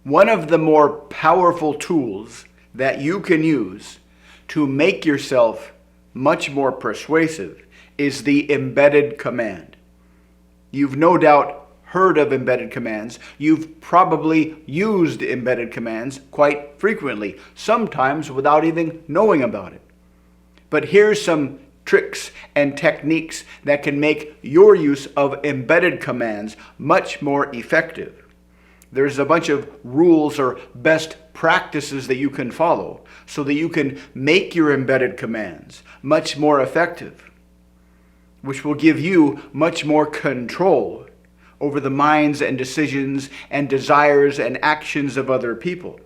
One of the more powerful tools that you can use to make yourself much more persuasive is the embedded command. You've no doubt heard of embedded commands. You've probably used embedded commands quite frequently, sometimes without even knowing about it. But here's some tricks and techniques that can make your use of embedded commands much more effective. There's a bunch of rules or best practices that you can follow so that you can make your embedded commands much more effective, which will give you much more control over the minds and decisions and desires and actions of other people.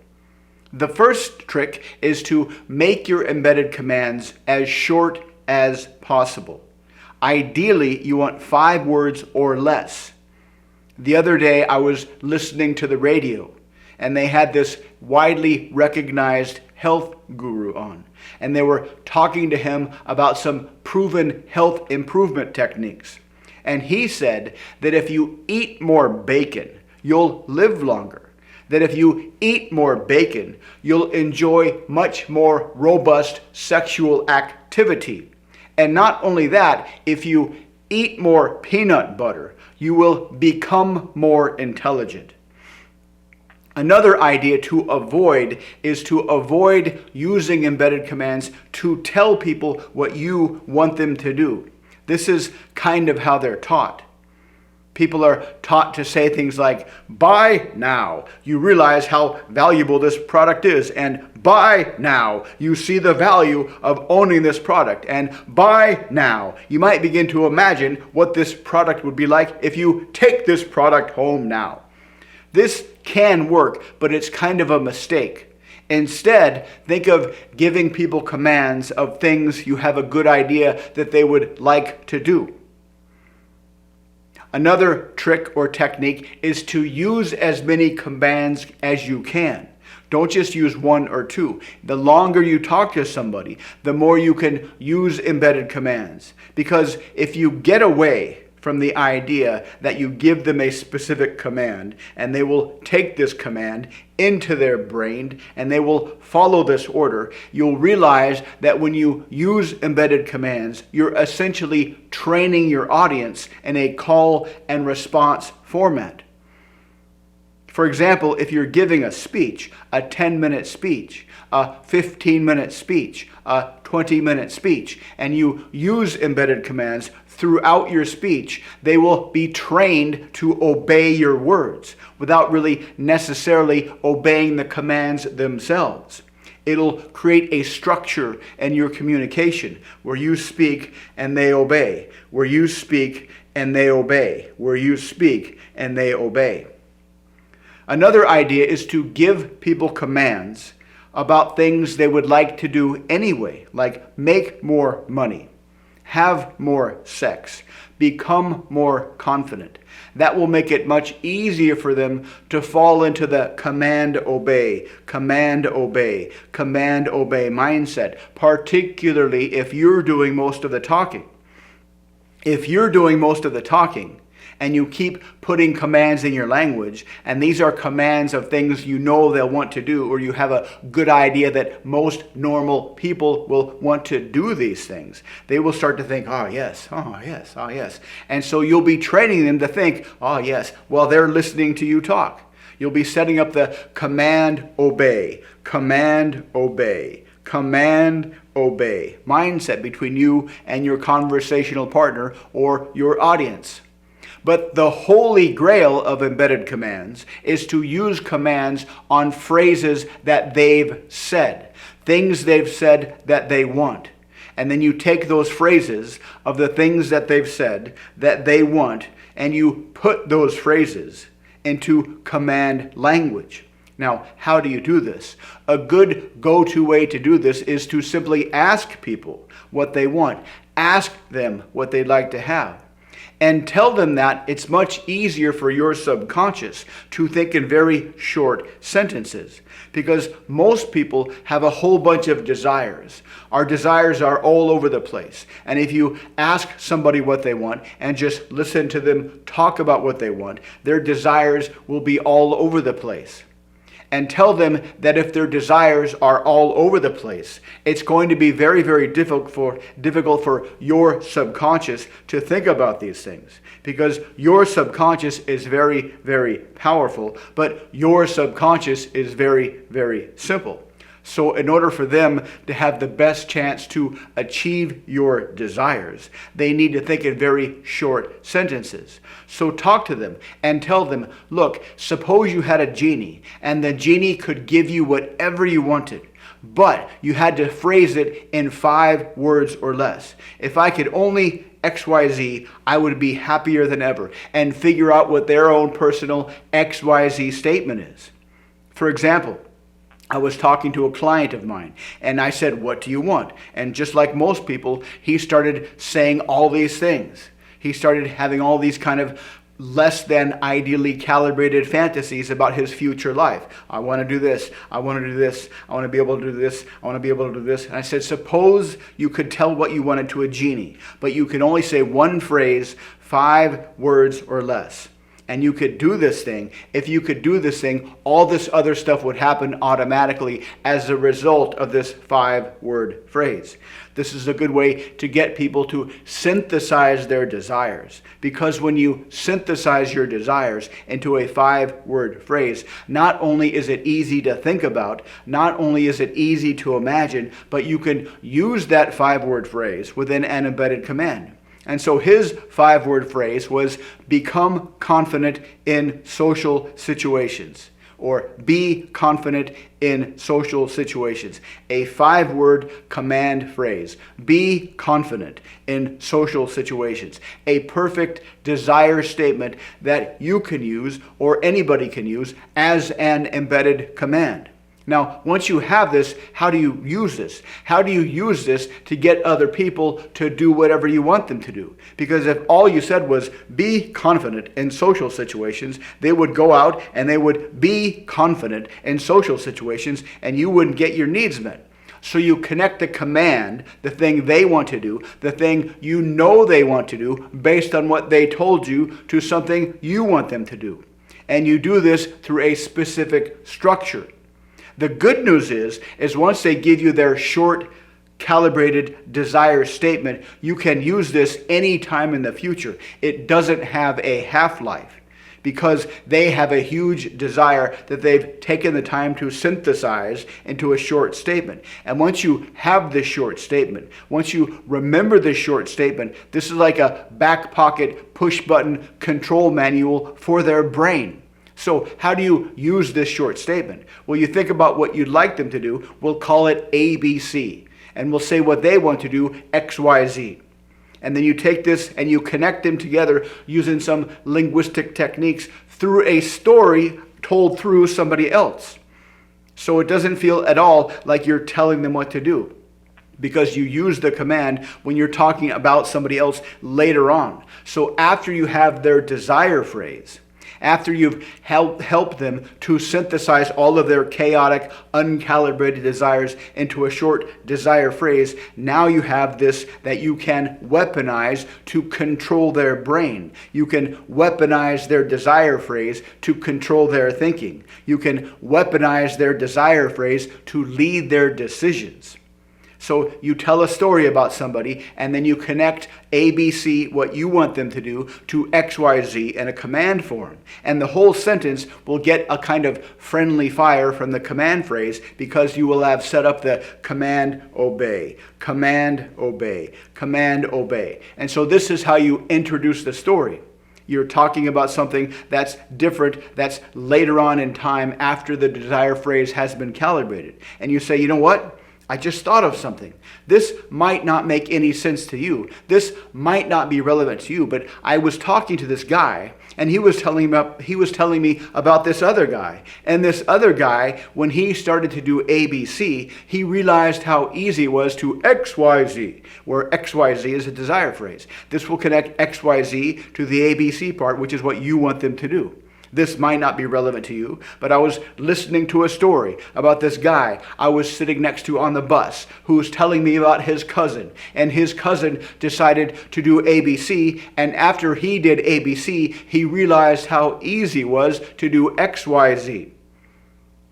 The first trick is to make your embedded commands as short as possible. Ideally, you want 5 words or less. The other day, I was listening to the radio, and they had this widely recognized health guru on, and they were talking to him about some proven health improvement techniques. And he said that if you eat more bacon, you'll live longer. That if you eat more bacon, you'll enjoy much more robust sexual activity. And not only that, if you eat more peanut butter, you will become more intelligent. Another idea to avoid is to avoid using embedded commands to tell people what you want them to do. This is kind of how they're taught. People are taught to say things like, buy now, you realize how valuable this product is, and buy now, you see the value of owning this product, and buy now, you might begin to imagine what this product would be like if you take this product home now. This can work, but it's kind of a mistake. Instead, think of giving people commands of things you have a good idea that they would like to do. Another trick or technique is to use as many commands as you can. Don't just use 1 or 2. The longer you talk to somebody, the more you can use embedded commands. Because if you get away from the idea that you give them a specific command, and they will take this command into their brain, and they will follow this order, you'll realize that when you use embedded commands, you're essentially training your audience in a call and response format. For example, if you're giving a speech, a 10-minute speech, a 15-minute speech, a 20-minute speech, and you use embedded commands throughout your speech, they will be trained to obey your words without really necessarily obeying the commands themselves. It'll create a structure in your communication where you speak and they obey, where you speak and they obey, where you speak and they obey. Another idea is to give people commands about things they would like to do anyway, like make more money, have more sex, become more confident. That will make it much easier for them to fall into the command obey, command obey, command obey mindset, particularly if you're doing most of the talking. If you're doing most of the talking, and you keep putting commands in your language, and these are commands of things you know they'll want to do, or you have a good idea that most normal people will want to do these things, they will start to think, oh yes, oh yes, oh yes. And so you'll be training them to think, oh yes, while they're listening to you talk. You'll be setting up the command obey, command obey, command obey mindset between you and your conversational partner or your audience. But the holy grail of embedded commands is to use commands on phrases that they've said, things they've said that they want. And then you take those phrases of the things that they've said that they want, and you put those phrases into command language. Now, how do you do this? A good go-to way to do this is to simply ask people what they want. Ask them what they'd like to have. And tell them that it's much easier for your subconscious to think in very short sentences, because most people have a whole bunch of desires. Our desires are all over the place. And if you ask somebody what they want and just listen to them talk about what they want, their desires will be all over the place. and tell them that if their desires are all over the place, it's going to be very, very difficult for your subconscious to think about these things, because your subconscious is very, very powerful, but your subconscious is very, very simple. So in order for them to have the best chance to achieve your desires, they need to think in very short sentences. So talk to them and tell them, look, suppose you had a genie and the genie could give you whatever you wanted, but you had to phrase it in 5 words or less. If I could only XYZ, I would be happier than ever, and figure out what their own personal XYZ statement is. For example, I was talking to a client of mine, and I said, what do you want? And just like most people, he started saying all these things. He started having all these kind of less than ideally calibrated fantasies about his future life. I want to do this. I want to do this. I want to be able to do this. I want to be able to do this. And I said, suppose you could tell what you wanted to a genie, but you can only say one phrase, 5 words or less. And you could do this thing. If you could do this thing, all this other stuff would happen automatically as a result of this 5-word phrase. This is a good way to get people to synthesize their desires. Because when you synthesize your desires into a 5-word phrase, not only is it easy to think about, not only is it easy to imagine, but you can use that 5-word phrase within an embedded command. And so his 5-word phrase was become confident in social situations, or be confident in social situations. A 5-word command phrase. Be confident in social situations. A perfect desire statement that you can use, or anybody can use, as an embedded command. Now, once you have this, how do you use this? How do you use this to get other people to do whatever you want them to do? Because if all you said was be confident in social situations, they would go out and they would be confident in social situations, and you wouldn't get your needs met. So you connect the command, the thing they want to do, the thing you know they want to do, based on what they told you, to something you want them to do. And you do this through a specific structure. The good news is once they give you their short, calibrated desire statement, you can use this any time in the future. It doesn't have a half-life because they have a huge desire that they've taken the time to synthesize into a short statement. And once you have this short statement, once you remember this short statement, this is like a back pocket push-button control manual for their brain. So how do you use this short statement? Well, you think about what you'd like them to do. We'll call it ABC. And we'll say what they want to do, XYZ. And then you take this and you connect them together using some linguistic techniques through a story told through somebody else. So it doesn't feel at all like you're telling them what to do, because you use the command when you're talking about somebody else later on. So after you have their desire phrase, after you've helped them to synthesize all of their chaotic, uncalibrated desires into a short desire phrase, now you have this that you can weaponize to control their brain. You can weaponize their desire phrase to control their thinking. You can weaponize their desire phrase to lead their decisions. So you tell a story about somebody, and then you connect ABC, what you want them to do, to XYZ in a command form. And the whole sentence will get a kind of friendly fire from the command phrase, because you will have set up the command obey, command obey, command obey. And so this is how you introduce the story. You're talking about something that's different, that's later on in time after the desire phrase has been calibrated. And you say, you know what? I just thought of something. This might not make any sense to you. This might not be relevant to you, but I was talking to this guy, and he was telling me about this other guy. And this other guy, when he started to do ABC, he realized how easy it was to XYZ, where XYZ is a desire phrase. This will connect XYZ to the ABC part, which is what you want them to do. This might not be relevant to you, but I was listening to a story about this guy I was sitting next to on the bus who was telling me about his cousin. And his cousin decided to do ABC, and after he did ABC, he realized how easy it was to do XYZ.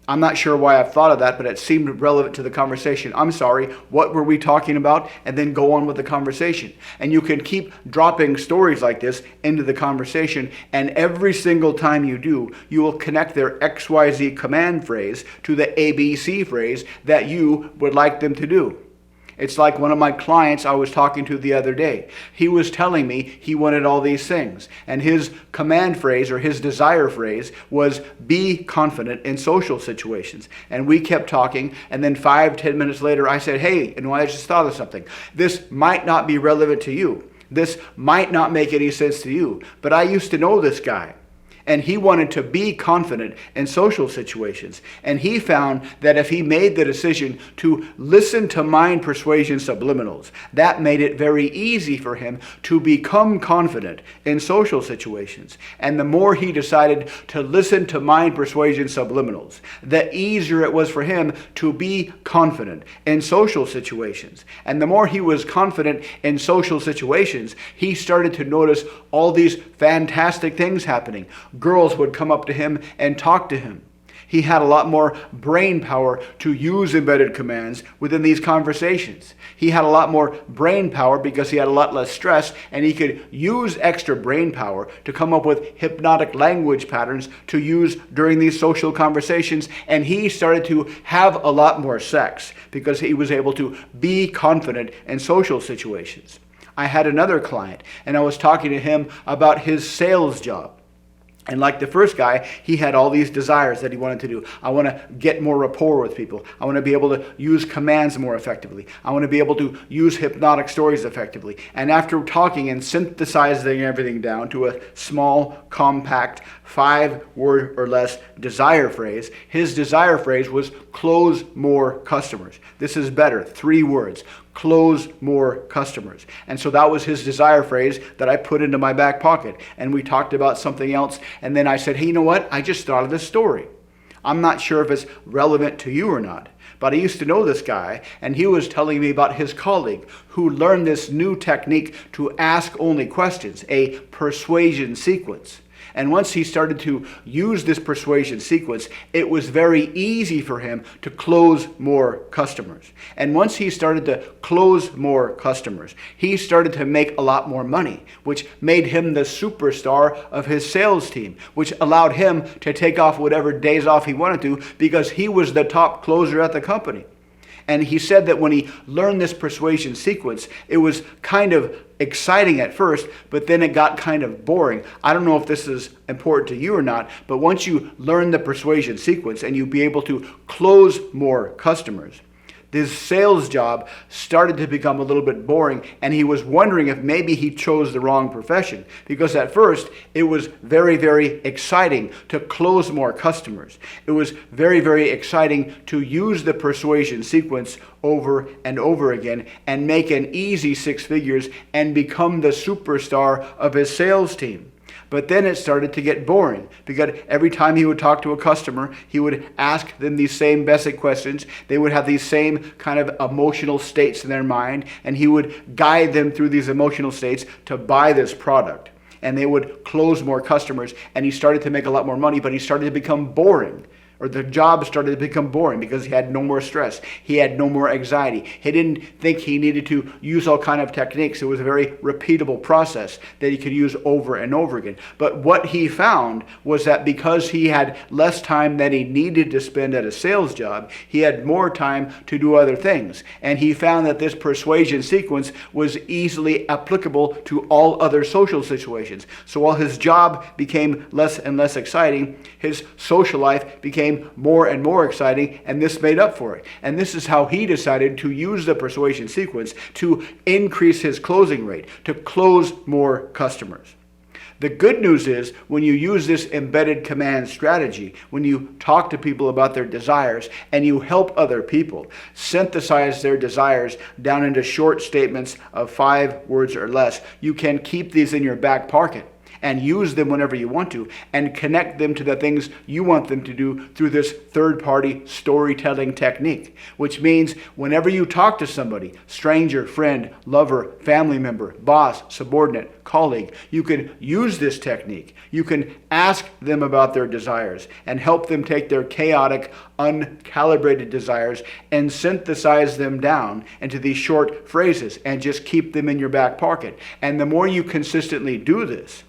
I'm not sure why I've thought of that, but it seemed relevant to the conversation. I'm sorry, what were we talking about? And then go on with the conversation. And you can keep dropping stories like this into the conversation, and every single time you do, you will connect their XYZ command phrase to the ABC phrase that you would like them to do. It's like one of my clients I was talking to the other day. He was telling me he wanted all these things. And his command phrase or his desire phrase was be confident in social situations. And we kept talking. And then 5-10 minutes later, I said, hey, and I just thought of something. This might not be relevant to you. This might not make any sense to you. But I used to know this guy. And he wanted to be confident in social situations. And he found that if he made the decision to listen to mind persuasion subliminals, that made it very easy for him to become confident in social situations. And the more he decided to listen to mind persuasion subliminals, the easier it was for him to be confident in social situations. And the more he was confident in social situations, he started to notice all these fantastic things happening. Girls would come up to him and talk to him. He had a lot more brain power to use embedded commands within these conversations. He had a lot more brain power because he had a lot less stress, and he could use extra brain power to come up with hypnotic language patterns to use during these social conversations. And he started to have a lot more sex because he was able to be confident in social situations. I had another client, and I was talking to him about his sales job. And like the first guy, he had all these desires that he wanted to do. I want to get more rapport with people. I want to be able to use commands more effectively. I want to be able to use hypnotic stories effectively. And after talking and synthesizing everything down to a small, compact, 5-word or less desire phrase, his desire phrase was close more customers. This is better, 3 words. Close more customers. And so that was his desire phrase that I put into my back pocket. And we talked about something else. And then I said, hey, you know what? I just thought of this story. I'm not sure if it's relevant to you or not. But I used to know this guy, and he was telling me about his colleague who learned this new technique to ask only questions, a persuasion sequence. And once he started to use this persuasion sequence, it was very easy for him to close more customers. And once he started to close more customers, he started to make a lot more money, which made him the superstar of his sales team, which allowed him to take off whatever days off he wanted to because he was the top closer at the company. And he said that when he learned this persuasion sequence, it was kind of exciting at first, but then it got kind of boring. I don't know if this is important to you or not, but once you learn the persuasion sequence and you be able to close more customers, this sales job started to become a little bit boring, and he was wondering if maybe he chose the wrong profession, because at first it was very, very exciting to close more customers. It was very, very exciting to use the persuasion sequence over and over again and make an easy 6 figures and become the superstar of his sales team. But then it started to get boring because every time he would talk to a customer, he would ask them these same basic questions. They would have these same kind of emotional states in their mind, and he would guide them through these emotional states to buy this product. And they would close more customers, and he started to make a lot more money, but he started to become boring. Or the job started to become boring because he had no more stress. He had no more anxiety. He didn't think he needed to use all kind of techniques. It was a very repeatable process that he could use over and over again. But what he found was that because he had less time than he needed to spend at a sales job, he had more time to do other things. And he found that this persuasion sequence was easily applicable to all other social situations. So while his job became less and less exciting, his social life became more and more exciting, and this made up for it. And this is how he decided to use the persuasion sequence to increase his closing rate, to close more customers. The good news is when you use this embedded command strategy, when you talk to people about their desires and you help other people synthesize their desires down into short statements of 5 words or less, you can keep these in your back pocket. and use them whenever you want to, and connect them to the things you want them to do through this third-party storytelling technique, which means whenever you talk to somebody, stranger, friend, lover, family member, boss, subordinate, colleague, you can use this technique. You can ask them about their desires and help them take their chaotic, uncalibrated desires and synthesize them down into these short phrases and just keep them in your back pocket. And the more you consistently do this,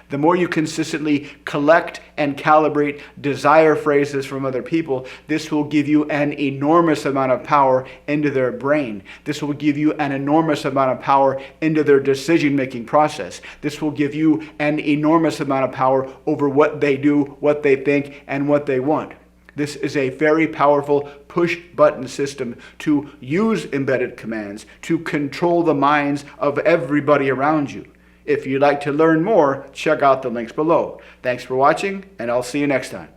the more you consistently collect and calibrate desire phrases from other people, this will give you an enormous amount of power into their brain. This will give you an enormous amount of power into their decision-making process. This will give you an enormous amount of power over what they do, what they think, and what they want. This is a very powerful push-button system to use embedded commands to control the minds of everybody around you. If you'd like to learn more, check out the links below. Thanks for watching, and I'll see you next time.